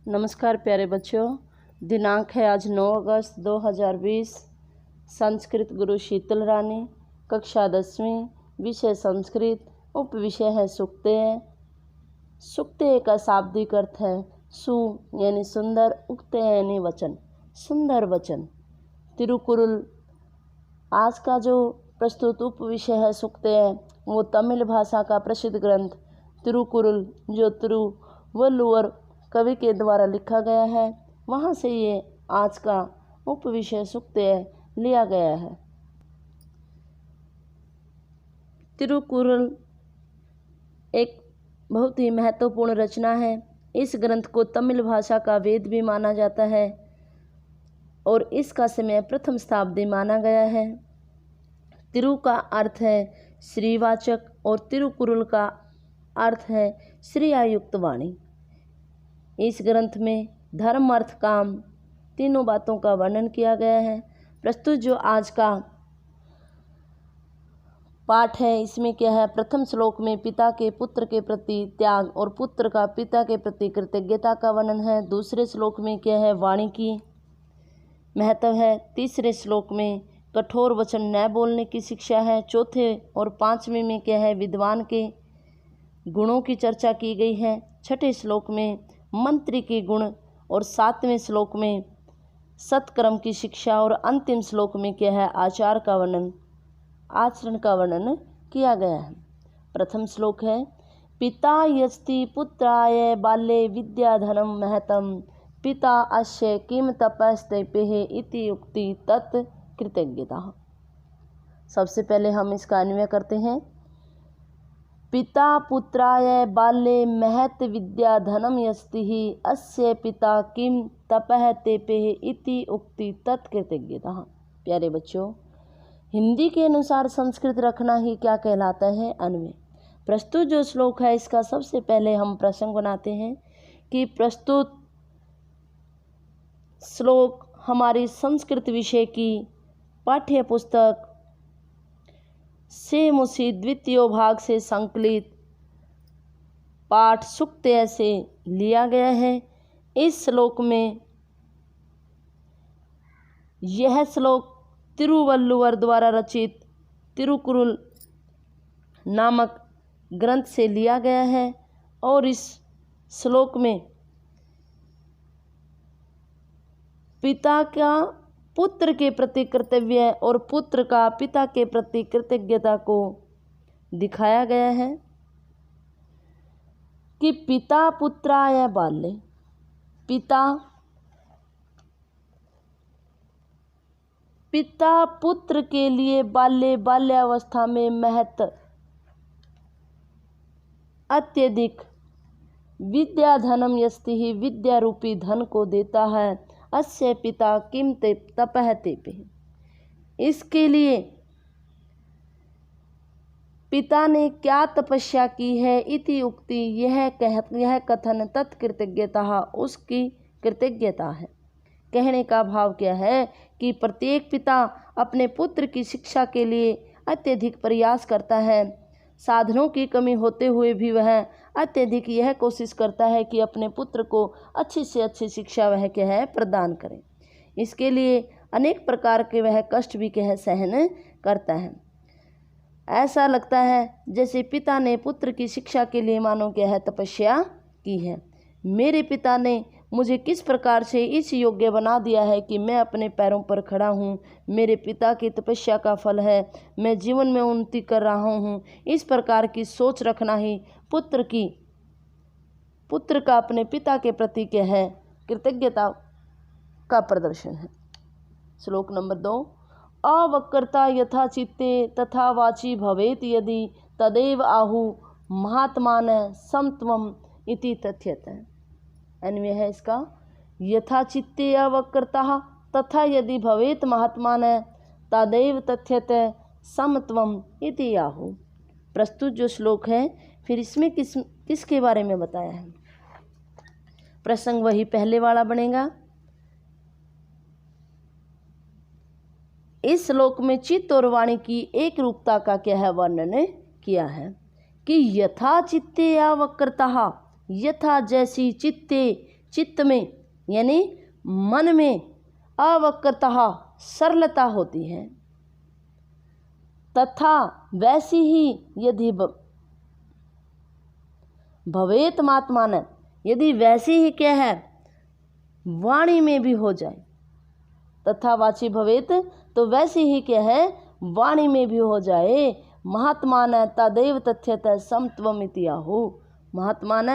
नमस्कार प्यारे बच्चों, दिनांक है आज 9 अगस्त 2020। संस्कृत गुरु शीतल रानी, कक्षा 10वीं, विषय संस्कृत, उप विषय है सुक्तेय। सुक्तेय का शाब्दिक अर्थ है सु यानी सुंदर, उक्तेय यानी वचन, सुंदर वचन। तिरुकुरुल आज का जो प्रस्तुत उप विषय है सुक्तेय, वो तमिल भाषा का प्रसिद्ध ग्रंथ तिरुकुरुल जो तिरुवल्लुवर कवि के द्वारा लिखा गया है, वहाँ से ये आज का उप विषय सुक्तेय लिया गया है। तिरुकुरुल एक बहुत ही महत्वपूर्ण रचना है। इस ग्रंथ को तमिल भाषा का वेद भी माना जाता है और इसका समय प्रथम शताब्दी माना गया है। तिरु का अर्थ है श्रीवाचक और तिरुकुरुल का अर्थ है श्री आयुक्त वाणी। इस ग्रंथ में धर्म, अर्थ, काम तीनों बातों का वर्णन किया गया है। प्रस्तुत जो आज का पाठ है, इसमें क्या है, प्रथम श्लोक में पिता के पुत्र के प्रति त्याग और पुत्र का पिता के प्रति कृतज्ञता का वर्णन है। दूसरे श्लोक में क्या है, वाणी की महत्व है। तीसरे श्लोक में कठोर वचन न बोलने की शिक्षा है। चौथे और पांचवें में क्या है, विद्वान के गुणों की चर्चा की गई है। छठे श्लोक में मंत्री के गुण और सातवें श्लोक में सत्कर्म की शिक्षा और अंतिम श्लोक में क्या है, आचार का वर्णन, आचरण का वर्णन किया गया है। प्रथम श्लोक है, पिता यस्ति पुत्राय बाल्ये विद्याधनं महतं पिता अस्य किम तपस्तेपेः इति उक्ति तत् कृतज्ञता। सबसे पहले हम इसका अन्वय करते हैं। पिता पुत्राय बाल्ये महत विद्याधनं यस्ति अस्य पिता किम तपः तेपेः इति उक्ति तत्कृतज्ञता। प्यारे बच्चों, हिंदी के अनुसार संस्कृत रखना ही क्या कहलाता है, अन्वय। प्रस्तुत जो श्लोक है, इसका सबसे पहले हम प्रसंग बनाते हैं कि प्रस्तुत श्लोक हमारी संस्कृत विषय की पाठ्य पुस्तक से मुसी द्वितीय भाग से संकलित पाठ सुक्तेय से लिया गया है। इस श्लोक में यह श्लोक तिरुवल्लुवर द्वारा रचित तिरुकुरुल नामक ग्रंथ से लिया गया है और इस श्लोक में पिता का पुत्र के प्रति कर्तव्य और पुत्र का पिता के प्रति कृतज्ञता को दिखाया गया है कि पिता पुत्राय बाल्ये, पिता पुत्र के लिए बाल्यावस्था में महत्व अत्यधिक विद्याधनं यस्ति विद्या रूपी धन को देता है। अस्य पिता किम तपः तेपेः, इसके लिए पिता ने क्या तपस्या की है। इति उक्ति, यह कथन तत्कृतज्ञता, उसकी कृतज्ञता है। कहने का भाव क्या है कि प्रत्येक पिता अपने पुत्र की शिक्षा के लिए अत्यधिक प्रयास करता है। साधनों की कमी होते हुए भी वह अत्यधिक यह कोशिश करता है कि अपने पुत्र को अच्छी से अच्छी शिक्षा वह क्या है, प्रदान करें। इसके लिए अनेक प्रकार के वह कष्ट भी क्या है, सहन करता है। ऐसा लगता है जैसे पिता ने पुत्र की शिक्षा के लिए मानो क्या है, तपस्या की है। मेरे पिता ने मुझे किस प्रकार से इस योग्य बना दिया है कि मैं अपने पैरों पर खड़ा हूँ। मेरे पिता की तपस्या का फल है मैं जीवन में उन्नति कर रहा हूँ। इस प्रकार की सोच रखना ही पुत्र का अपने पिता के प्रति क्या है, कृतज्ञता का प्रदर्शन है। श्लोक नंबर 2, अवक्रता यथा चित्ते तथा वाची भवेत यदि तदेव आहु महात्मान समत्वम इति तथ्यते। अन्वय है इसका, यथा चित्ते अवक्रता तथा यदि भवेत महात्मान तदैव तथ्यते समत्वम इति आहु। प्रस्तुत जो श्लोक है, फिर इसमें किसके बारे में बताया है। प्रसंग वही पहले वाला बनेगा। इस श्लोक में चित्त और वाणी की एक रूपता का क्या है, वर्णन किया है कि यथा चित्ते अवक्रता, यथा जैसी चित्ते चित्त में यानी मन में अवक्रतः सरलता होती है। तथा वैसी ही यदि भवेत महात्मान, यदि वैसी ही क्या है वाणी में भी हो जाए, तथा वाची भवेत तो वैसी ही क्या है वाणी में भी हो जाए। महात्मान तदेव तथ्यतः समत्वमिति आहु। महात्मान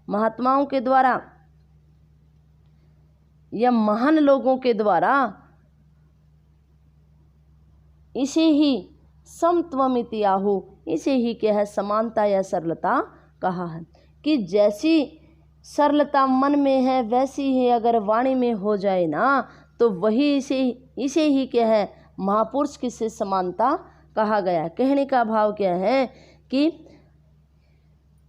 महात्माओं के द्वारा या महान लोगों के द्वारा इसे ही समत्वमिति आहु, इसे ही क्या है समानता या सरलता कहा है। कि जैसी सरलता मन में है वैसी ही अगर वाणी में हो जाए ना तो वही इसे ही क्या है महापुरुष की से समानता कहा गया। कहने का भाव क्या है कि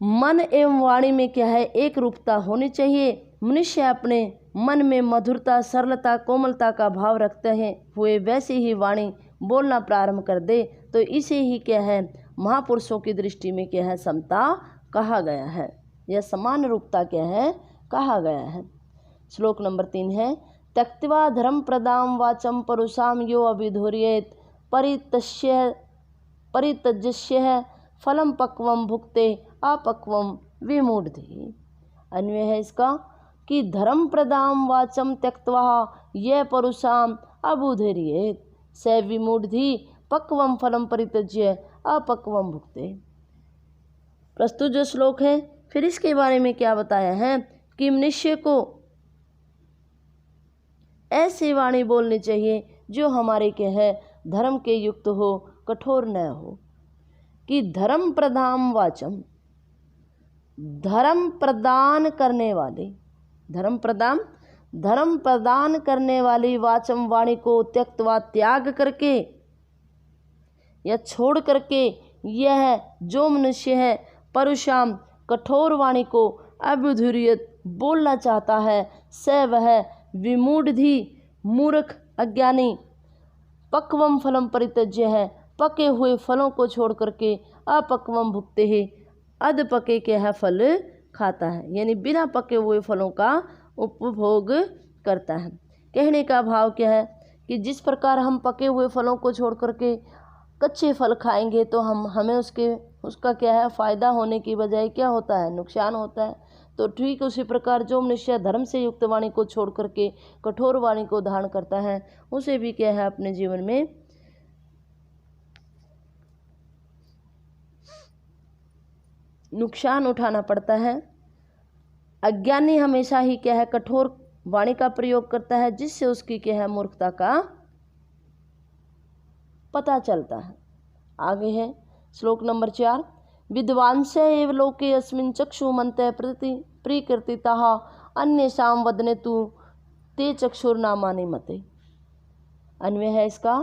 मन एवं वाणी में क्या है एक रूपता होनी चाहिए। मनुष्य अपने मन में मधुरता सरलता कोमलता का भाव रखते हैं हुए वैसे ही वाणी बोलना प्रारंभ कर दे तो इसे ही क्या है महापुरुषों की दृष्टि में क्या है समता कहा गया है, यह समान रूपता क्या है कहा गया है। श्लोक नंबर 3 है त्यक्त्वा धर्म प्रदाम वाचम परुषाम यो अभिधुर्येत परित्यज्य फलम पक्वम भुक्ते अपक्वम विमूढ़धि। अन्वय है इसका कि धर्म प्रदाम वाचम त्यक्त्वा ये परुषाम अबुधुर्येत स विमूढ़धि पक्वम फलम परित्यज्य अपक्वम भुक्ते। प्रस्तुत जो श्लोक है फिर इसके बारे में क्या बताया है कि मनुष्य को ऐसी वाणी बोलनी चाहिए जो हमारे के है धर्म के युक्त हो, कठोर न हो। कि धर्म प्रदान वाचम, धर्म प्रदान करने वाली, धर्म प्रदान करने वाली वाचम वाणी को त्यक्त्वा त्याग करके या छोड़ करके यह जो मनुष्य है परुषाम कठोर वाणी को अबुधुर्यत बोलना चाहता है स वह विमूढ़धि मूर्ख अज्ञानी पक्वम फलम परित्यज्य है पके हुए फलों को छोड़ करके अपक्वम भुगते है अध पके के है फल खाता है, यानी बिना पके हुए फलों का उपभोग करता है। कहने का भाव क्या है कि जिस प्रकार हम पके हुए फलों को छोड़ करके कच्चे फल खाएंगे तो हमें उसका क्या है फ़ायदा होने की बजाय क्या होता है नुकसान होता है। तो ठीक उसी प्रकार जो मनुष्य धर्म से युक्त वाणी को छोड़ करके कठोर वाणी को धारण करता है उसे भी क्या है अपने जीवन में नुकसान उठाना पड़ता है। अज्ञानी हमेशा ही क्या है कठोर वाणी का प्रयोग करता है जिससे उसकी क्या है मूर्खता का पता चलता है। आगे है श्लोक नंबर 4 विद्वांस एव लोके अस्मिन् चक्षुमन्तः प्रति प्रीकृतितः अन्येषां वदने तु ते चक्षुर्नामानि मते। अन्वय है इसका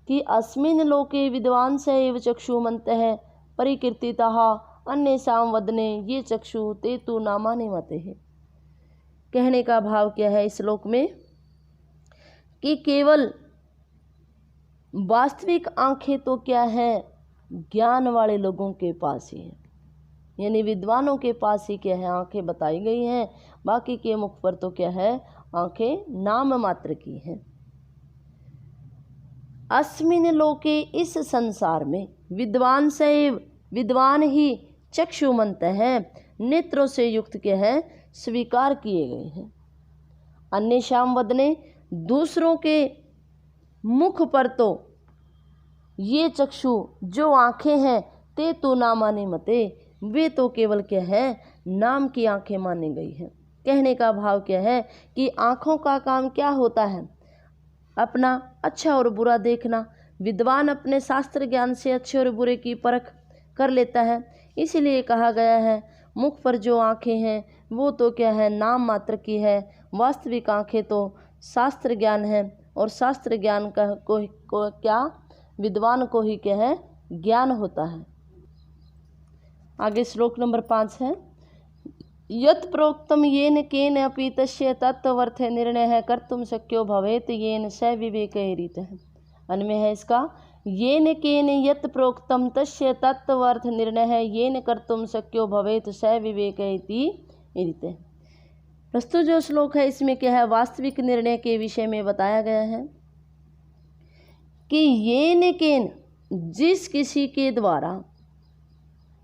कि अस्मिन् लोके विद्वांस एव चक्षुमन्तः परिकीर्तितः अन्येषां वदने ये चक्षु ते तु नामानि मते है। कहने का भाव क्या है इस श्लोक में कि केवल वास्तविक आंखें तो क्या है ज्ञान वाले लोगों के पास ही है, यानी विद्वानों के पास ही क्या है आंखें बताई गई हैं, बाकी के मुख पर तो क्या है आंखें नाम मात्र की हैं। अस्मिन लोके इस संसार में विद्वान सैव विद्वान ही चक्षुमंत है नेत्रों से युक्त के हैं स्वीकार किए गए हैं। अन्य शाम वदने दूसरों के मुख पर तो ये चक्षु जो आँखें हैं ते तो नामाने मते वे तो केवल क्या है नाम की आँखें मानी गई हैं। कहने का भाव क्या है कि आँखों का काम क्या होता है अपना अच्छा और बुरा देखना। विद्वान अपने शास्त्र ज्ञान से अच्छे और बुरे की परख कर लेता है, इसीलिए कहा गया है मुख पर जो आँखें हैं वो तो क्या है नाम मात्र की है, वास्तविक आँखें तो शास्त्र ज्ञान है और शास्त्र ज्ञान का को क्या विद्वान को ही क्या है ज्ञान होता है। आगे श्लोक नंबर 5 है यत् प्रोक्तम येन केन अपि तस्य तत्वर्थ निर्णय कर्तुम शक्यो भवेत येन स विवेकैरितः। अन्वय है इसका येन केन यत् प्रोक्तम तस्य तत्वर्थ निर्णय येन कर्तुम शक्यो भवेत स विवेकैरितः। प्रस्तुत जो श्लोक है इसमें क्या है, वास्तविक निर्णय के विषय में बताया गया है कि येन केन, जिस किसी के द्वारा,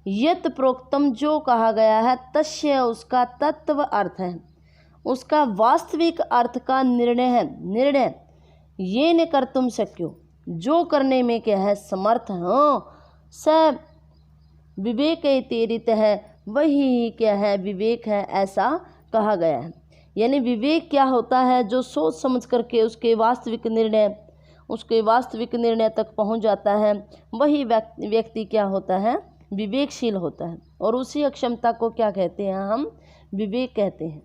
यत प्रोक्तम, जो कहा गया है, तस्य, उसका तत्व अर्थ है, उसका वास्तविक अर्थ का निर्णय है, निर्णय येन कर्तुम शक्यो, जो करने में क्या है, समर्थ हो, स विवेक तेरित है, वही क्या है, विवेक है, ऐसा कहा गया है। यानी विवेक क्या होता है, जो सोच समझ करके उसके वास्तविक निर्णय तक पहुंच जाता है, वही व्यक्ति क्या होता है, विवेकशील होता है। और उसी अक्षमता को क्या कहते हैं, हम विवेक कहते हैं।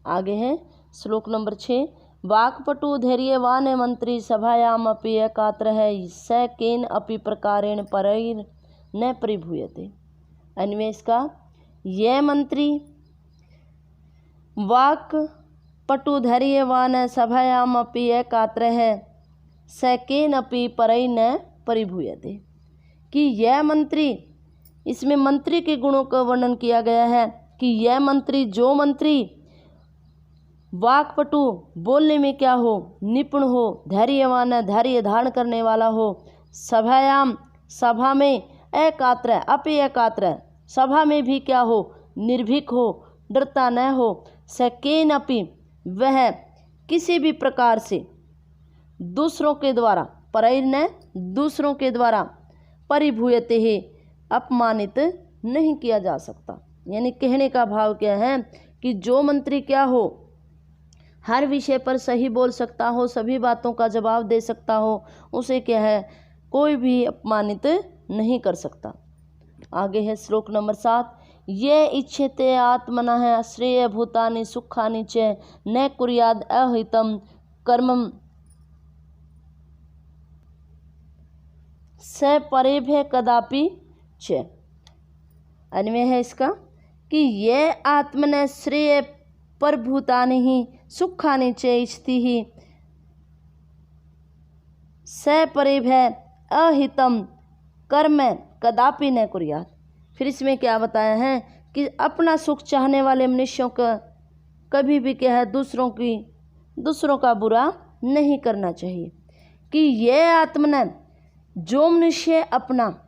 आगे है श्लोक नंबर 6, वाक्पटु धैर्यवान मंत्री सभायाम अपि एकात्र है, स केन अपि प्रकारेण परैर न परिभूयते। अन्वेष का, यह मंत्री वाक पटु धैर्यवान सभायाम अपि एकात्र है, स केन अपि परैर न परिभूयते, कि यह मंत्री, इसमें मंत्री के गुणों का वर्णन किया गया है कि यह मंत्री, जो मंत्री वाक्पटु, बोलने में क्या हो, निपुण हो, धैर्यवान, धैर्य धारण करने वाला हो, सभायाम, सभा में, एकात्र, अपि एकात्र, सभा में भी क्या हो, निर्भीक हो, डरता न हो, सकेन अपि, वह किसी भी प्रकार से दूसरों के द्वारा, परैर्न, दूसरों के द्वारा, परिभूयते है, अपमानित नहीं किया जा सकता। यानी कहने का भाव क्या है कि जो मंत्री क्या हो, हर विषय पर सही बोल सकता हो, सभी बातों का जवाब दे सकता हो, उसे क्या है, कोई भी अपमानित नहीं कर सकता। आगे है श्लोक नंबर 7, ये इच्छते आत्मनः श्रेय भूतानि सुखानि च न कुर्याद अहितम कर्मम स परेभ्य कदापि च। अन्वय है इसका कि ये आत्मन श्रेय पर भूतानि ही सुखानि च इच्छति ही स परेभ्य अहितम कर्म कदापि न कुर्यात्। फिर इसमें क्या बताया है कि अपना सुख चाहने वाले मनुष्यों का कभी भी क्या है, दूसरों का बुरा नहीं करना चाहिए। कि ये आत्मन, जो मनुष्य अपना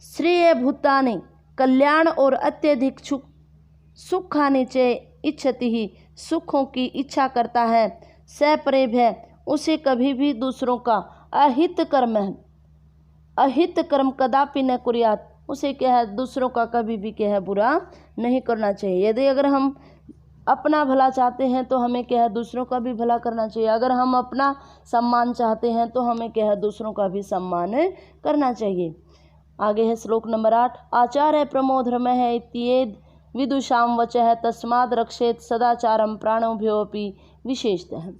श्रेय भूतानि, कल्याण और अत्यधिक सुखानि च इच्छति ही, सुखों की इच्छा करता है, सपरेभ्य, उसे कभी भी दूसरों का अहित कर्म कदापि न कुर्यात्, उसे क्या है, दूसरों का कभी भी क्या है, बुरा नहीं करना चाहिए। यदि अगर हम अपना भला चाहते हैं तो हमें क्या है, दूसरों का भी भला करना चाहिए। अगर हम अपना सम्मान चाहते हैं तो हमें क्या है, दूसरों का भी सम्मान करना चाहिए। आगे है श्लोक नंबर 8, आचार्य प्रमो धर्म है इत्येद विदुषाम वचः तस्माद् रक्षेत सदाचारम प्राणोभ्योऽपि विशेषतः।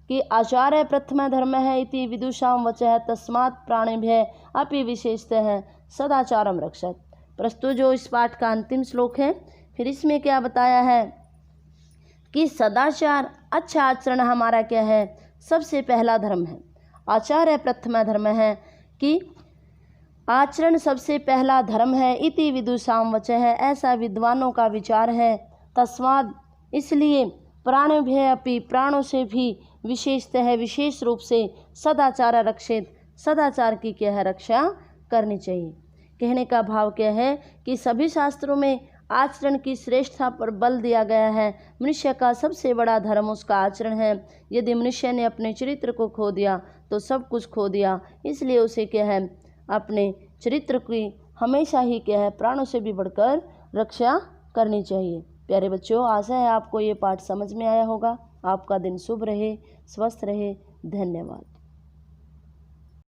कि आचार्य प्रथम धर्म है इति विदुषाम वचः तस्मात् प्राणेभ्य अपि विशेषतः सदाचारम रक्षत। प्रस्तुत जो इस पाठ का अंतिम श्लोक है, फिर इसमें क्या बताया है कि सदाचार, अच्छा आचरण हमारा क्या है, सबसे पहला धर्म है। आचार्य प्रथम धर्म है कि आचरण सबसे पहला धर्म है, इति विदुषाम वचः है, ऐसा विद्वानों का विचार है। तस्माद्, इसलिए, प्राणभ्य अपि, प्राणों से भी, विशेषतः, विशेष रूप से, सदाचार रक्षित, सदाचार की क्या है, रक्षा करनी चाहिए। कहने का भाव क्या है कि सभी शास्त्रों में आचरण की श्रेष्ठता पर बल दिया गया है। मनुष्य का सबसे बड़ा धर्म उसका आचरण है। यदि मनुष्य ने अपने चरित्र को खो दिया तो सब कुछ खो दिया। इसलिए उसे क्या है, अपने चरित्र की हमेशा ही क्या है, प्राणों से भी बढ़कर रक्षा करनी चाहिए। प्यारे बच्चों, आशा है आपको ये पाठ समझ में आया होगा। आपका दिन शुभ रहे, स्वस्थ रहे। धन्यवाद।